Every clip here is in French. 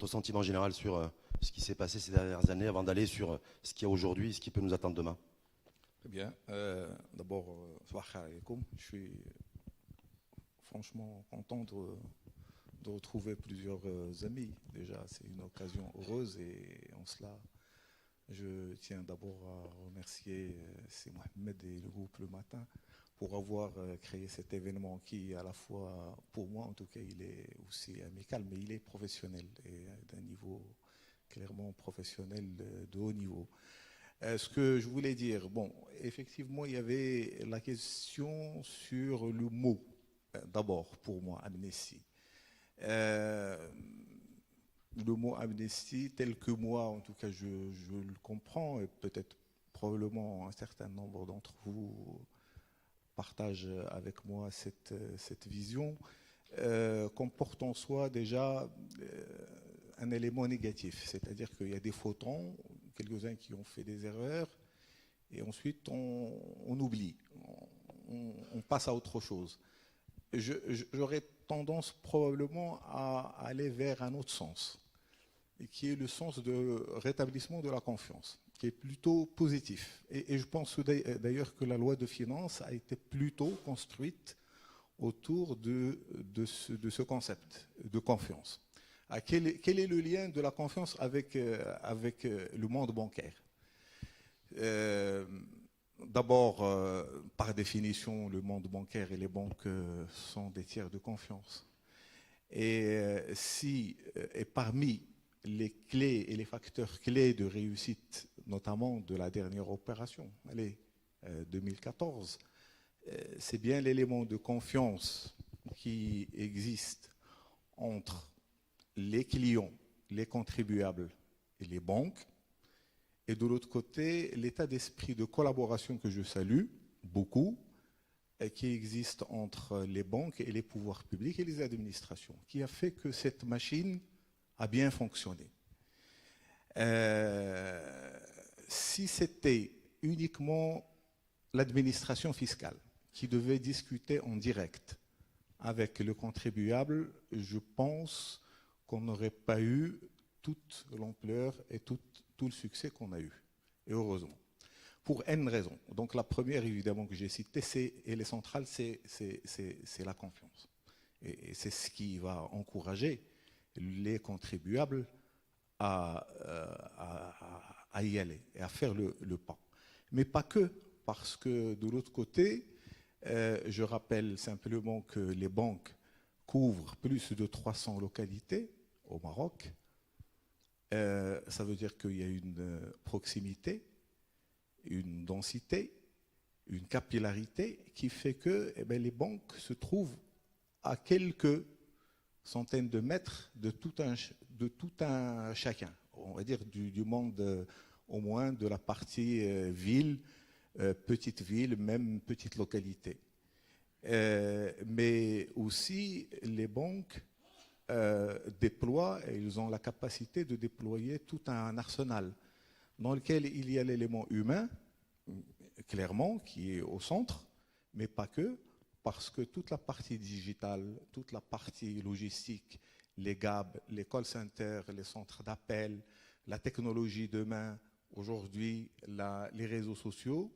votre sentiment général sur ce qui s'est passé ces dernières années avant d'aller sur ce qu'il y a aujourd'hui et ce qui peut nous attendre demain. Très bien. D'abord, salam alaikum. Je suis franchement content de retrouver plusieurs amis. Déjà, c'est une occasion heureuse et en cela, je tiens d'abord à remercier c'est Mohamed et le groupe Le Matin pour avoir créé cet événement qui, à la fois, pour moi en tout cas, il est aussi amical, mais il est professionnel et d'un niveau clairement professionnel de haut niveau. Ce que je voulais dire, bon, effectivement, il y avait la question sur le mot, d'abord, pour moi, amnistie. Le mot amnistie, tel que moi, en tout cas, je le comprends, et peut-être probablement un certain nombre d'entre vous partagent avec moi cette vision, comporte en soi déjà un élément négatif, c'est-à-dire qu'il y a des fautons, quelques-uns qui ont fait des erreurs, et ensuite on oublie, on passe à autre chose. J'aurais tendance probablement à aller vers un autre sens, et qui est le sens de rétablissement de la confiance, qui est plutôt positif. Et je pense d'ailleurs que la loi de finances a été plutôt construite autour de ce concept de confiance. Quel est le lien de la confiance avec le monde bancaire? D'abord, par définition, le monde bancaire et les banques sont des tiers de confiance. Et parmi les clés et les facteurs clés de réussite, notamment de la dernière opération, 2014, c'est bien l'élément de confiance qui existe entre les clients, les contribuables et les banques, et de l'autre côté, l'état d'esprit de collaboration que je salue beaucoup, et qui existe entre les banques et les pouvoirs publics et les administrations, qui a fait que cette machine a bien fonctionné. Si c'était uniquement l'administration fiscale qui devait discuter en direct avec le contribuable, je pense qu'on n'aurait pas eu toute l'ampleur et tout le succès qu'on a eu. Et heureusement. Pour N raisons. Donc la première, évidemment, que j'ai citée, et les centrales, c'est la confiance. Et c'est ce qui va encourager les contribuables à y aller et à faire le pas. Mais pas que, parce que de l'autre côté, je rappelle simplement que les banques couvrent plus de 300 localités au Maroc. Ça veut dire qu'il y a une proximité, une densité, une capillarité qui fait que les banques se trouvent à quelques centaines de mètres de tout un chacun. On va dire du monde au moins de la partie ville, petite ville, même petite localité. Mais aussi les banques déploient, et ils ont la capacité de déployer tout un arsenal dans lequel il y a l'élément humain, clairement, qui est au centre, mais pas que, parce que toute la partie digitale, toute la partie logistique, les GAB, les call centers, les centres d'appel, la technologie demain, aujourd'hui, les réseaux sociaux,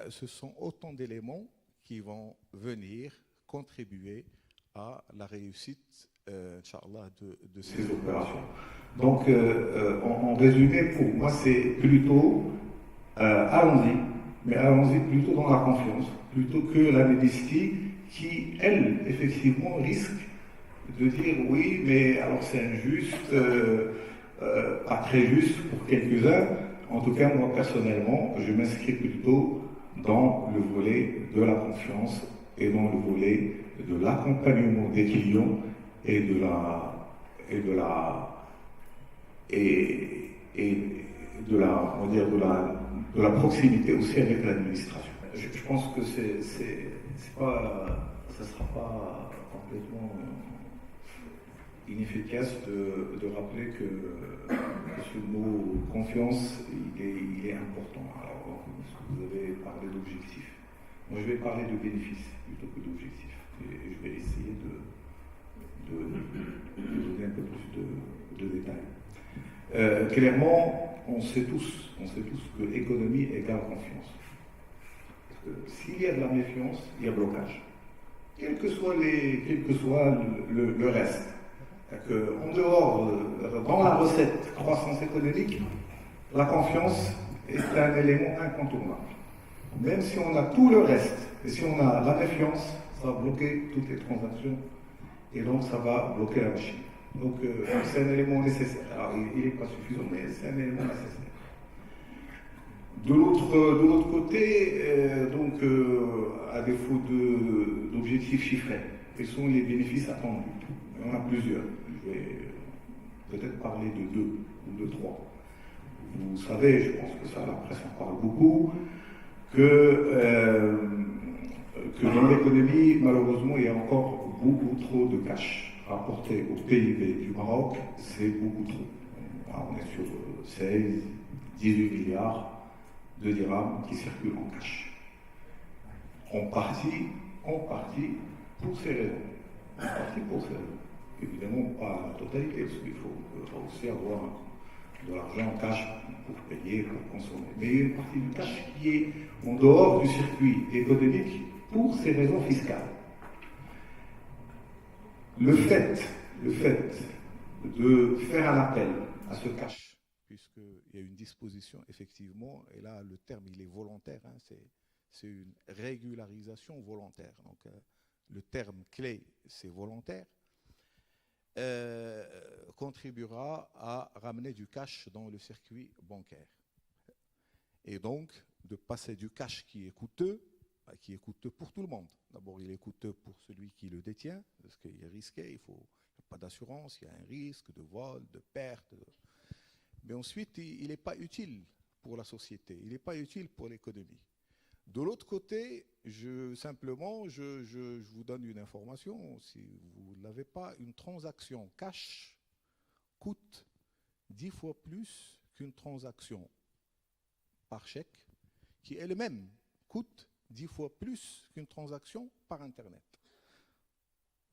ce sont autant d'éléments qui vont venir contribuer à la réussite, Inch'Allah, de ces opérations. Donc, en résumé, pour moi, c'est plutôt allons-y, mais allons-y plutôt dans la confiance, plutôt que l'amnistie qui, elle, effectivement, risque de dire oui, mais alors c'est injuste, pas très juste pour quelques-uns. En tout cas, moi, personnellement, je m'inscris plutôt dans le volet de la confiance et dans le volet de l'accompagnement des clients et de la proximité aussi avec l'administration. Je pense que ça ne sera pas complètement inefficace de rappeler que ce mot confiance, il est important. Alors, vous avez parlé d'objectifs. Moi, je vais parler de bénéfices plutôt que d'objectifs. Et je vais essayer de donner un peu plus de détails. Clairement, on sait tous que économie égale confiance. Parce que s'il y a de la méfiance, il y a blocage. Quel que soit le reste. En dehors, dans la recette croissance économique, la confiance est un élément incontournable. Même si on a tout le reste, et si on a la méfiance, ça va bloquer toutes les transactions, et donc ça va bloquer la machine. Donc c'est un élément nécessaire. Alors il n'est pas suffisant, mais c'est un élément nécessaire. De l'autre côté, à défaut d'objectifs chiffrés, quels sont les bénéfices attendus? Il y en a plusieurs. Je vais peut-être parler de deux ou de trois. Vous savez, je pense que ça, la presse en parle beaucoup, que dans l'économie, malheureusement, il y a encore beaucoup trop de cash rapporté au PIB du Maroc. C'est beaucoup trop. On est sur 16, 18 milliards de dirhams qui circulent en cash. En partie pour ces raisons. Évidemment, pas la totalité, parce qu'il faut aussi avoir de l'argent en cash pour payer, pour consommer. Mais il y a une partie du cash qui est en dehors du circuit économique pour ces raisons fiscales. Le fait de faire un appel à ce cash, puisqu'il y a une disposition, effectivement, et là, le terme, il est volontaire, hein, c'est une régularisation volontaire. Donc, le terme clé, c'est volontaire, contribuera à ramener du cash dans le circuit bancaire. Et donc, de passer du cash qui est coûteux pour tout le monde. D'abord, il est coûteux pour celui qui le détient, parce qu'il est risqué, il n'y a pas d'assurance, il y a un risque de vol, de perte. Mais ensuite, il n'est pas utile pour la société, il n'est pas utile pour l'économie. De l'autre côté, je vous donne une information, si vous ne l'avez pas, une transaction cash coûte 10 fois plus qu'une transaction par chèque, qui elle-même coûte 10 fois plus qu'une transaction par Internet.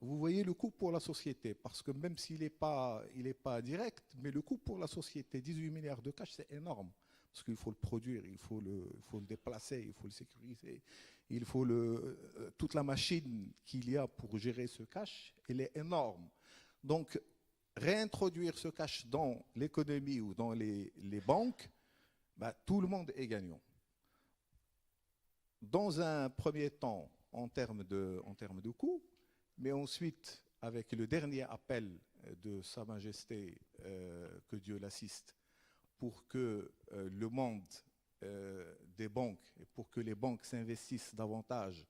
Vous voyez le coût pour la société, parce que même s'il n'est pas direct, mais le coût pour la société, 18 milliards de cash, c'est énorme. Parce qu'il faut le produire, il faut le déplacer, il faut le sécuriser, il faut toute la machine qu'il y a pour gérer ce cash, elle est énorme. Donc, réintroduire ce cash dans l'économie ou dans les banques, tout le monde est gagnant. Dans un premier temps, en termes de coût, mais ensuite, avec le dernier appel de Sa Majesté, que Dieu l'assiste, pour que le monde des banques et pour que les banques s'investissent davantage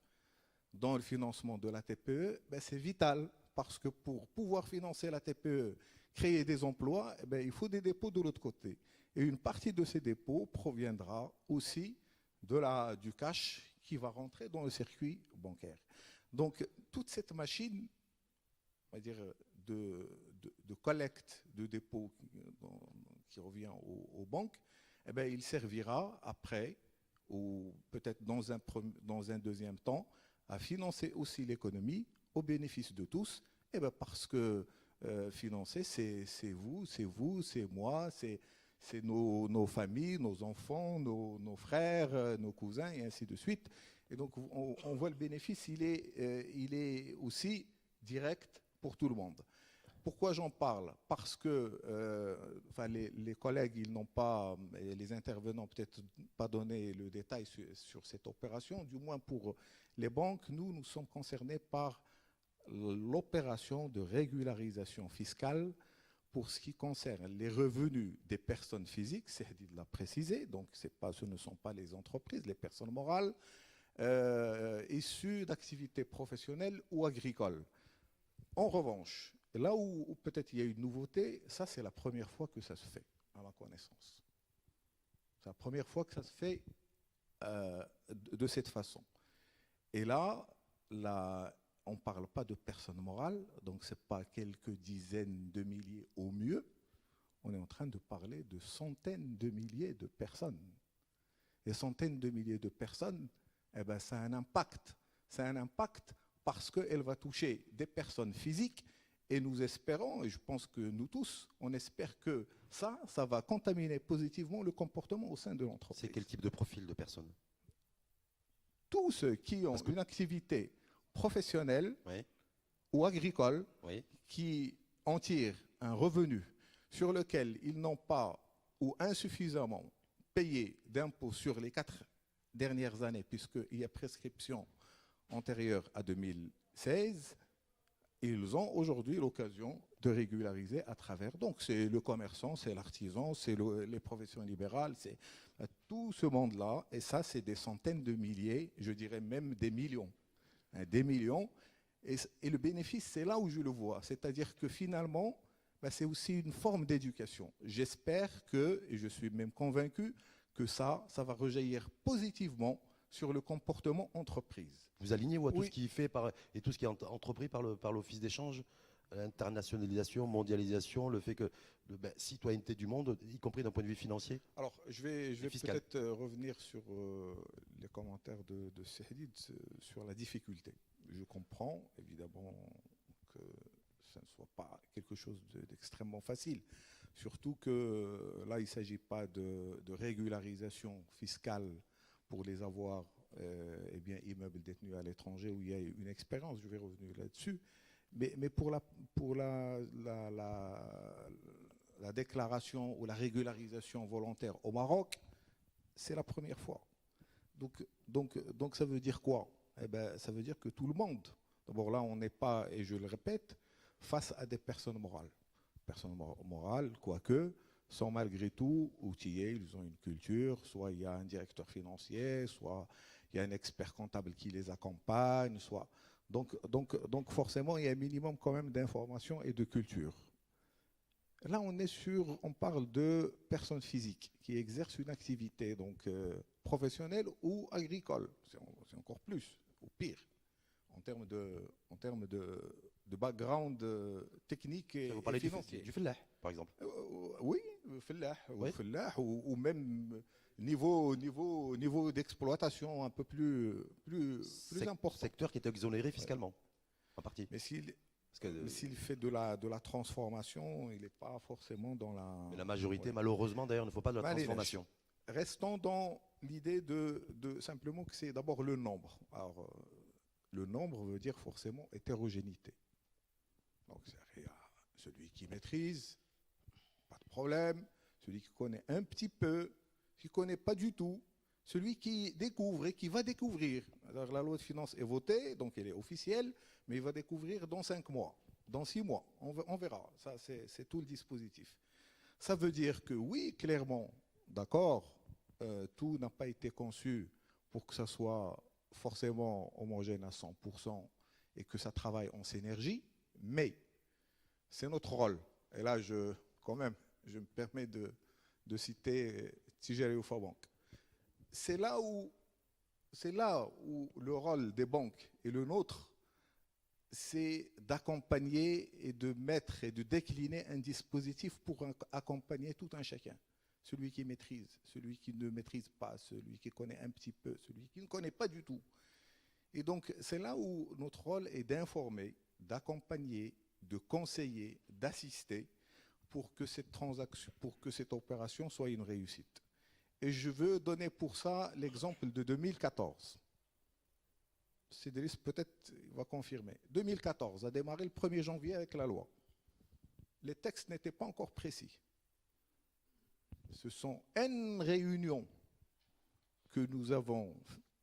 dans le financement de la TPE, c'est vital, parce que pour pouvoir financer la TPE, créer des emplois, il faut des dépôts de l'autre côté. Et une partie de ces dépôts proviendra aussi du cash qui va rentrer dans le circuit bancaire. Donc, toute cette machine, on va dire, de collecte de dépôts qui revient aux banques, il servira après, ou peut-être dans un deuxième temps, à financer aussi l'économie au bénéfice de tous, parce que financer, c'est vous, c'est moi, c'est nos familles, nos enfants, nos frères, nos cousins, et ainsi de suite. Et donc, on voit le bénéfice, il est aussi direct pour tout le monde. Pourquoi j'en parle? Parce que les collègues, ils n'ont pas, les intervenants peut-être pas donné le détail sur cette opération. Du moins pour les banques, nous sommes concernés par l'opération de régularisation fiscale pour ce qui concerne les revenus des personnes physiques, c'est dit de la préciser, donc ce ne sont pas les entreprises, les personnes morales, issues d'activités professionnelles ou agricoles. En revanche, là où peut-être il y a une nouveauté, ça c'est la première fois que ça se fait, à ma connaissance. C'est la première fois que ça se fait de cette façon. Et là, on ne parle pas de personnes morales, donc ce n'est pas quelques dizaines de milliers au mieux, on est en train de parler de centaines de milliers de personnes. Les centaines de milliers de personnes, ça a un impact. Ça a un impact parce qu'elle va toucher des personnes physiques Et nous espérons, et je pense que nous tous, on espère que ça va contaminer positivement le comportement au sein de l'entreprise. C'est quel type de profil de personnes? Tous ceux qui ont une activité professionnelle Oui, ou agricole, oui. qui en tirent un revenu sur lequel ils n'ont pas ou insuffisamment payé d'impôts sur les 4 dernières années, puisqu'il y a prescription antérieure à 2016, ils ont aujourd'hui l'occasion de régulariser à travers. Donc c'est le commerçant, c'est l'artisan, c'est les professions libérales, c'est tout ce monde-là. Et ça, c'est des centaines de milliers, je dirais même des millions. Des millions. Et le bénéfice, c'est là où je le vois. C'est-à-dire que finalement, c'est aussi une forme d'éducation. J'espère que, et je suis même convaincu, que ça va rejaillir positivement sur le comportement entreprise. Vous alignez-vous à tout Oui. ce qui est fait et tout ce qui est entrepris par l'Office d'échange, l'internationalisation, mondialisation, le fait que citoyenneté du monde, y compris d'un point de vue financier? Alors, je vais fiscal. peut-être revenir sur les commentaires de Sahdid sur la difficulté. Je comprends évidemment que ça ne soit pas quelque chose d'extrêmement facile. Surtout que là, il ne s'agit pas de régularisation fiscale pour les avoirs et biens immeubles détenus à l'étranger où il y a une expérience, je vais revenir là-dessus. Mais pour la déclaration ou la régularisation volontaire au Maroc, c'est la première fois. Donc ça veut dire quoi? Eh ben, ça veut dire que tout le monde, d'abord là, on n'est pas, et je le répète, face à des personnes morales. Personnes morales, quoique, sont malgré tout outillées, ils ont une culture, soit il y a un directeur financier, soit il y a un expert comptable qui les accompagne, soit... Donc forcément, il y a un minimum quand même d'information et de culture. Là, on parle de personnes physiques qui exercent une activité donc, professionnelle ou agricole. C'est encore plus, ou pire, en termes de background technique et Vous parlez financier. du fellah, par exemple. Oui, fellah, Oui. ou même niveau d'exploitation un peu plus important. Secteur qui est exonéré fiscalement, en partie. Mais s'il Parce que, s'il fait de la transformation, il n'est pas forcément dans la... mais la majorité, Ouais. malheureusement, d'ailleurs, ne faut pas de la Allez, transformation. Restons dans l'idée de simplement que c'est d'abord le nombre. Alors, le nombre veut dire forcément hétérogénéité. Donc, il y a celui qui maîtrise, pas de problème. Celui qui connaît un petit peu, qui ne connaît pas du tout. Celui qui découvre et qui va découvrir. Alors, la loi de finances est votée, donc elle est officielle, mais il va découvrir dans 5 mois, dans 6 mois. On verra. Ça, c'est tout le dispositif. Ça veut dire que oui, clairement, d'accord, tout n'a pas été conçu pour que ça soit forcément homogène à 100% et que ça travaille en synergie, mais c'est notre rôle. Et là, quand même, je me permets de citer Tijari Oufabank. C'est là où le rôle des banques et le nôtre, c'est d'accompagner et de mettre et de décliner un dispositif pour accompagner tout un chacun. Celui qui maîtrise, celui qui ne maîtrise pas, celui qui connaît un petit peu, celui qui ne connaît pas du tout. Et donc, c'est là où notre rôle est d'informer, d'accompagner, de conseiller, d'assister pour que cette transaction, pour que cette opération soit une réussite. Et je veux donner pour ça l'exemple de 2014. Cédric, peut-être, va confirmer. 2014 a démarré le 1er janvier avec la loi. Les textes n'étaient pas encore précis. Ce sont N réunions que nous avons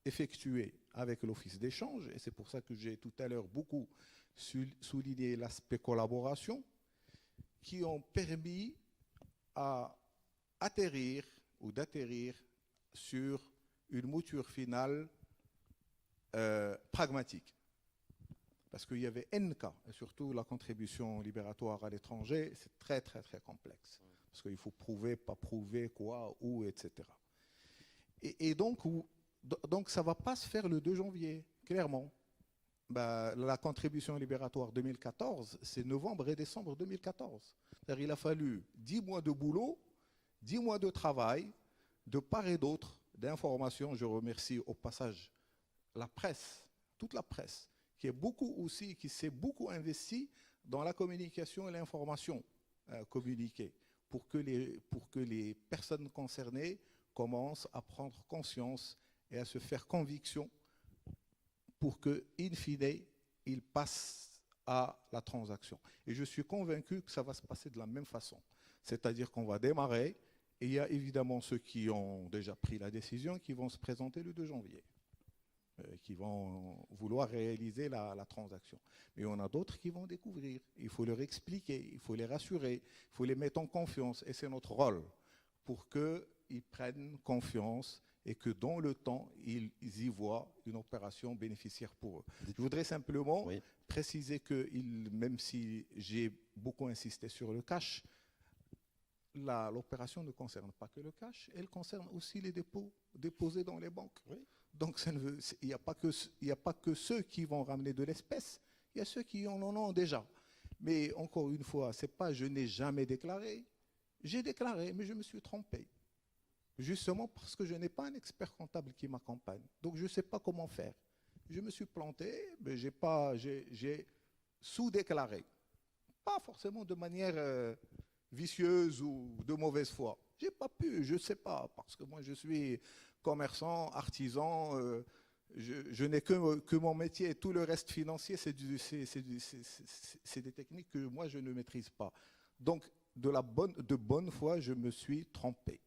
effectuées avec l'Office d'échange, et c'est pour ça que j'ai tout à l'heure beaucoup souligné l'aspect collaboration, qui ont permis à atterrir ou d'atterrir sur une mouture finale pragmatique. Parce qu'il y avait N cas, et surtout la contribution libératoire à l'étranger, c'est très très très complexe. Parce qu'il faut prouver, pas prouver, quoi, où, etc. Et donc ça ne va pas se faire le 2 janvier, clairement. La contribution libératoire 2014, c'est novembre et décembre 2014. C'est-à-dire il a fallu 10 mois de boulot, 10 mois de travail, de part et d'autre, d'informations. Je remercie au passage la presse, toute la presse, qui s'est beaucoup investi dans la communication et l'information communiquée pour que les personnes concernées commencent à prendre conscience et à se faire conviction pour que, in fine, ils passent à la transaction. Et je suis convaincu que ça va se passer de la même façon. C'est-à-dire qu'on va démarrer, et il y a évidemment ceux qui ont déjà pris la décision qui vont se présenter le 2 janvier, qui vont vouloir réaliser la transaction. Mais on a d'autres qui vont découvrir. Il faut leur expliquer, il faut les rassurer, il faut les mettre en confiance, et c'est notre rôle pour qu'ils prennent confiance et que dans le temps, ils y voient une opération bénéficiaire pour eux. Je voudrais simplement préciser que, même si j'ai beaucoup insisté sur le cash, l'opération ne concerne pas que le cash, elle concerne aussi les dépôts déposés dans les banques. Oui. Donc il n'y a pas que ceux qui vont ramener de l'espèce, il y a ceux qui en ont déjà. Mais encore une fois, c'est pas je n'ai jamais déclaré. J'ai déclaré, mais je me suis trompé. Justement parce que je n'ai pas un expert comptable qui m'accompagne. Donc je ne sais pas comment faire. Je me suis planté, mais j'ai sous-déclaré. Pas forcément de manière vicieuse ou de mauvaise foi. J'ai pas pu, je ne sais pas, parce que moi je suis commerçant, artisan, je n'ai que mon métier et tout le reste financier, c'est des techniques que moi je ne maîtrise pas. Donc de bonne foi, je me suis trompé.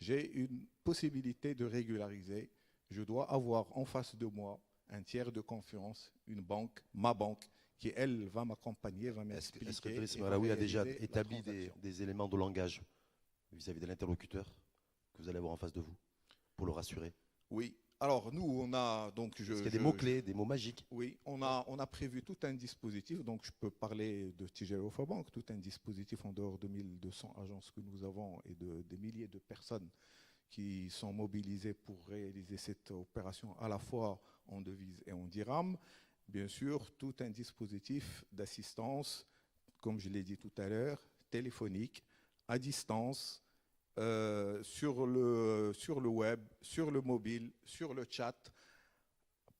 J'ai une possibilité de régulariser. Je dois avoir en face de moi un tiers de confiance, une banque, ma banque, qui, elle, va m'accompagner, va m'expliquer. Est-ce que Driss Maraoui a déjà établi des éléments de langage vis-à-vis de l'interlocuteur que vous allez avoir en face de vous, pour le rassurer? Oui. Alors, nous, on a donc... Est-ce qu'il y a des mots-clés, des mots magiques? Oui, on a prévu tout un dispositif, donc je peux parler de Tigero Bank, tout un dispositif en dehors de 1200 agences que nous avons et des milliers de personnes qui sont mobilisées pour réaliser cette opération à la fois en devise et en dirham. Bien sûr, tout un dispositif d'assistance, comme je l'ai dit tout à l'heure, téléphonique, à distance, sur le web, sur le mobile, sur le chat,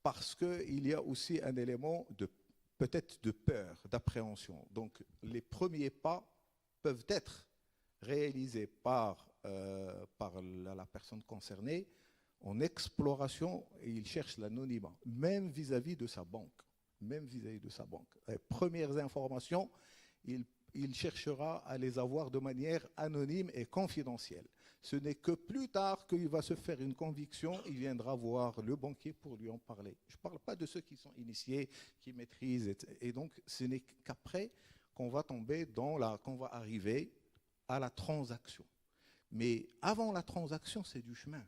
parce qu'il y a aussi un élément peut-être de peur, d'appréhension. Donc les premiers pas peuvent être réalisés par la personne concernée en exploration, et il cherche l'anonymat, même vis-à-vis de sa banque. Même vis-à-vis de sa banque. Les premières informations, il cherchera à les avoir de manière anonyme et confidentielle. Ce n'est que plus tard qu'il va se faire une conviction, il viendra voir le banquier pour lui en parler. Je ne parle pas de ceux qui sont initiés, qui maîtrisent, et donc ce n'est qu'après qu'on va qu'on va arriver à la transaction. Mais avant la transaction, c'est du chemin.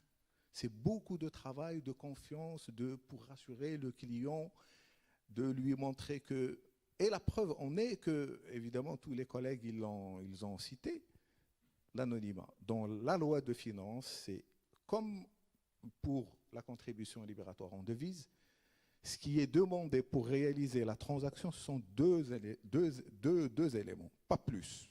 C'est beaucoup de travail, de confiance, pour rassurer le client, de lui montrer que... Et la preuve en est que, évidemment, tous les collègues, ils ont cité l'anonymat. Dans la loi de finances, c'est comme pour la contribution libératoire en devise, ce qui est demandé pour réaliser la transaction, ce sont deux éléments, pas plus.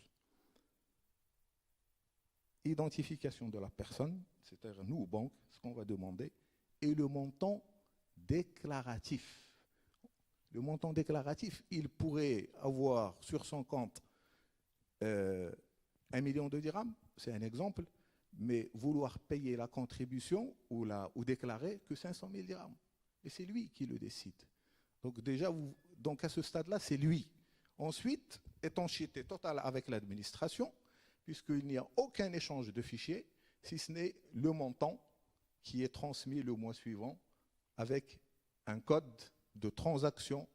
Identification de la personne, c'est-à-dire nous, banque, ce qu'on va demander, et le montant déclaratif. Le montant déclaratif, il pourrait avoir sur son compte 1 million de dirhams, c'est un exemple, mais vouloir payer la contribution ou déclarer que 500 000 dirhams. Et c'est lui qui le décide. Donc déjà, donc à ce stade-là, c'est lui. Ensuite, étanchéité totale avec l'administration, puisqu'il n'y a aucun échange de fichiers, si ce n'est le montant qui est transmis le mois suivant avec un code de transaction.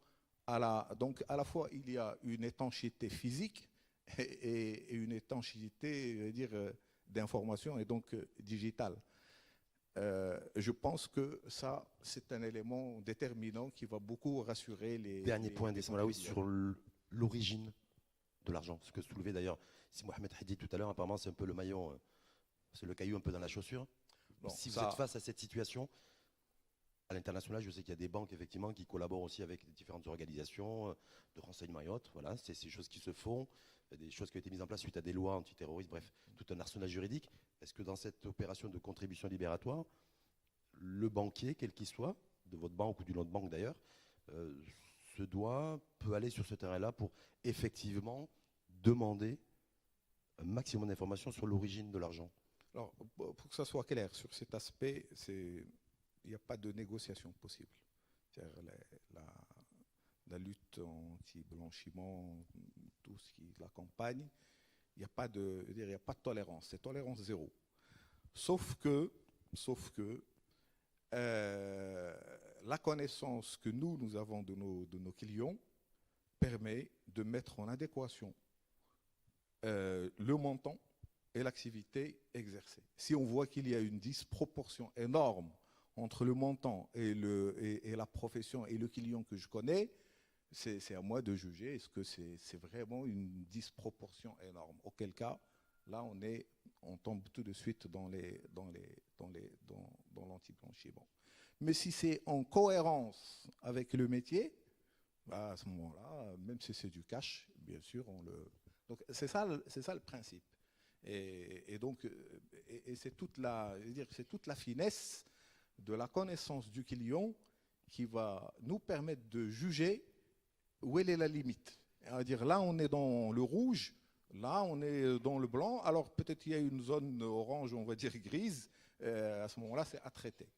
Donc à la fois, il y a une étanchéité physique et une étanchéité, je veux dire, d'information et donc digitale. Je pense que ça, c'est un élément déterminant qui va beaucoup rassurer les... Dernier point, Driss Maraoui, sur l'origine de l'argent. Ce que soulevait d'ailleurs si Mohamed Hadid tout à l'heure, apparemment c'est un peu le maillon, c'est le caillou un peu dans la chaussure. Bon, si vous êtes face à cette situation, à l'international, je sais qu'il y a des banques effectivement qui collaborent aussi avec différentes organisations de renseignement et autres. Voilà, c'est ces choses qui se font, des choses qui ont été mises en place suite à des lois antiterroristes, bref, tout un arsenal juridique. Est-ce que dans cette opération de contribution libératoire, le banquier, quel qu'il soit, de votre banque ou d'une autre banque d'ailleurs, peut aller sur ce terrain-là pour effectivement demander un maximum d'informations sur l'origine de l'argent. Alors, pour que ça soit clair sur cet aspect, il n'y a pas de négociation possible. C'est-à-dire la lutte anti-blanchiment, tout ce qui l'accompagne, il n'y a pas de tolérance, c'est tolérance zéro. Sauf que la connaissance que nous avons de nos clients permet de mettre en adéquation le montant et l'activité exercée. Si on voit qu'il y a une disproportion énorme entre le montant et la profession et le client que je connais, c'est à moi de juger est-ce que c'est vraiment une disproportion énorme. Auquel cas, là, on tombe tout de suite dans l'anti-blanchiment. Mais si c'est en cohérence avec le métier, bah à ce moment-là, même si c'est du cash, bien sûr, Donc c'est ça le principe. Et donc, c'est toute la finesse de la connaissance du client qui va nous permettre de juger où est la limite. C'est-à-dire là, on est dans le rouge, là, on est dans le blanc. Alors peut-être il y a une zone orange, on va dire grise. À ce moment-là, c'est à traiter.